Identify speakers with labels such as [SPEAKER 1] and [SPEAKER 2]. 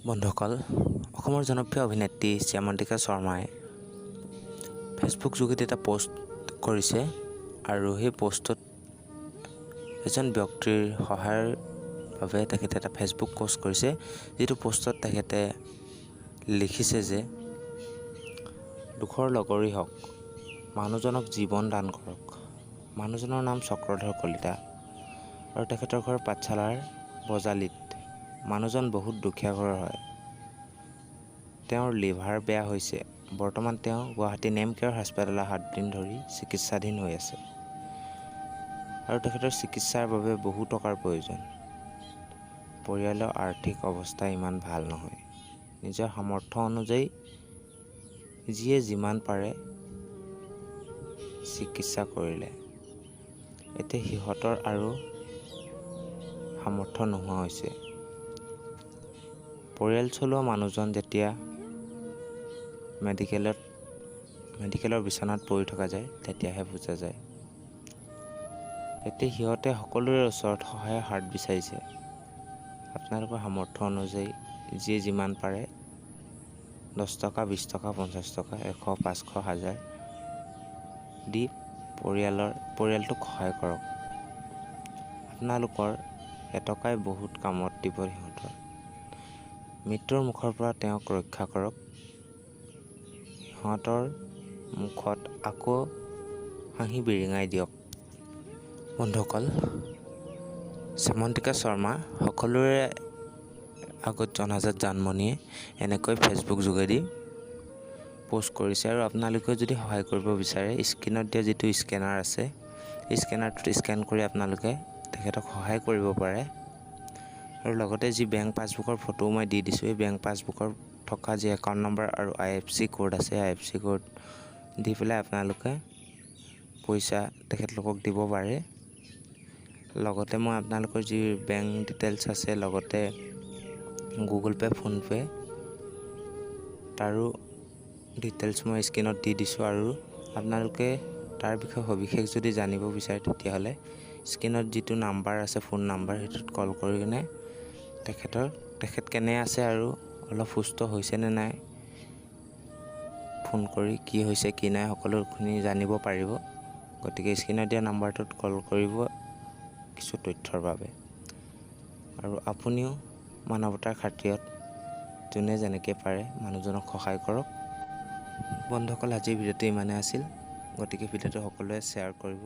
[SPEAKER 1] বন্ধুসকল, অসমৰ জনপ্ৰিয় অভিনেত্ৰী শ্যামন্তিকা শৰ্মাই ফেচবুক যোগেদি এটা পোষ্ট কৰিছে আৰু সেই পোষ্টত এজন ব্যক্তিৰ সহায়ৰ বাবে তেখেতে এটা ফেচবুক পোষ্ট কৰিছে, যিটো পোষ্টত তেখেতে লিখিছে যে দুখৰ লগৰী হওক, মানুহজনক জীৱন দান কৰক। মানুহজনৰ নাম চক্ৰধৰ কলিতা আৰু তেখেতৰ ঘৰ পাঠশালাৰ বজালিত। মানুহজন বহুত দুখীয়া ঘৰৰ হয়। তেওঁৰ লিভাৰ বেয়া হৈছে। বৰ্তমান তেওঁ গুৱাহাটী নেমকেয়াৰ হাস্পতালত 7 দিন ধৰি চিকিৎসাধীন হৈ আছে আৰু তেখেতৰ চিকিৎসাৰ বাবে বহু টকাৰ প্ৰয়োজন। পৰিয়ালৰ আৰ্থিক অৱস্থা ইমান ভাল নহয়। নিজৰ সামৰ্থ্য অনুযায়ী যিয়ে যিমান পাৰে চিকিৎসা কৰিলে। এতিয়া সিহঁতৰ আৰু সামৰ্থ্য নোহোৱা হৈছে। পৰিয়াল চলোৱা মানুহজন যেতিয়া মেডিকেলৰ বিচনাত পৰি থকা যায়, তেতিয়াহে বুজা যায়। এতিয়া সিহঁতে সকলোৰে ওচৰত সহায়ৰ হাত বিচাৰিছে। আপোনালোকৰ সামৰ্থ্য অনুযায়ী যিয়ে যিমান পাৰে 10 টকা, 20 টকা, 50 টকা, 100, 500, 1000 দি পৰিয়ালটোক সহায় কৰক। আপোনালোকৰ এটকাই বহুত কামত দিব। সিহঁতৰ মৃত্যুৰ মুখৰ পৰা তেওঁক ৰক্ষা কৰক। সিহঁতৰ মুখত আকৌ হাঁহি বিৰিঙাই দিয়ক। বন্ধুসকল, শ্যামন্তিকা শৰ্মা সকলোৰে আগত জনাজাত জানমণিয়ে এনেকৈ ফেচবুক যোগেদি পোষ্ট কৰিছে আৰু আপোনালোকে যদি সহায় কৰিব বিচাৰে, স্ক্ৰীনত দিয়া যিটো স্কেনাৰ আছে, এই স্কেনাৰটোত স্কেন কৰি আপোনালোকে তেখেতক সহায় কৰিব পাৰে। আৰু লগতে যি বেংক পাছবুকৰ ফটো মই দি দিছোঁ, এই বেংক পাছবুকৰ থকা যি একাউণ্ট নম্বৰ আৰু IFSC কোড আছে, IFSC কোড দি পেলাই আপোনালোকে পইচা তেখেতলোকক দিব পাৰে। লগতে মই আপোনালোকৰ যি বেংক ডিটেইলছ আছে, লগতে গুগল পে', ফোনপে' তাৰো ডিটেইলছ মই স্ক্ৰীনত দি দিছোঁ। আৰু আপোনালোকে তাৰ বিষয়ে সবিশেষ যদি জানিব বিচাৰে, তেতিয়াহ'লে স্ক্ৰীনত যিটো নাম্বাৰ আছে, ফোন নাম্বাৰ, সেইটোত কল কৰি কিনে তেখেত কেনে আছে আৰু অলপ সুস্থ হৈছে নে নাই, ফোন কৰি কি হৈছে কি নাই সকলোখিনি জানিব পাৰিব। গতিকে স্ক্ৰীনত দিয়া নাম্বাৰটোত কল কৰিব কিছু তথ্যৰ বাবে। আৰু আপুনিও মানৱতাৰ খাতিৰত যোনে যেনেকৈ পাৰে মানুহজনক সহায় কৰক। বন্ধুসকল, আজিৰ ভিডিঅ'টো ইমানেই আছিল। গতিকে ভিডিঅ'টো সকলোৱে শ্বেয়াৰ কৰিব।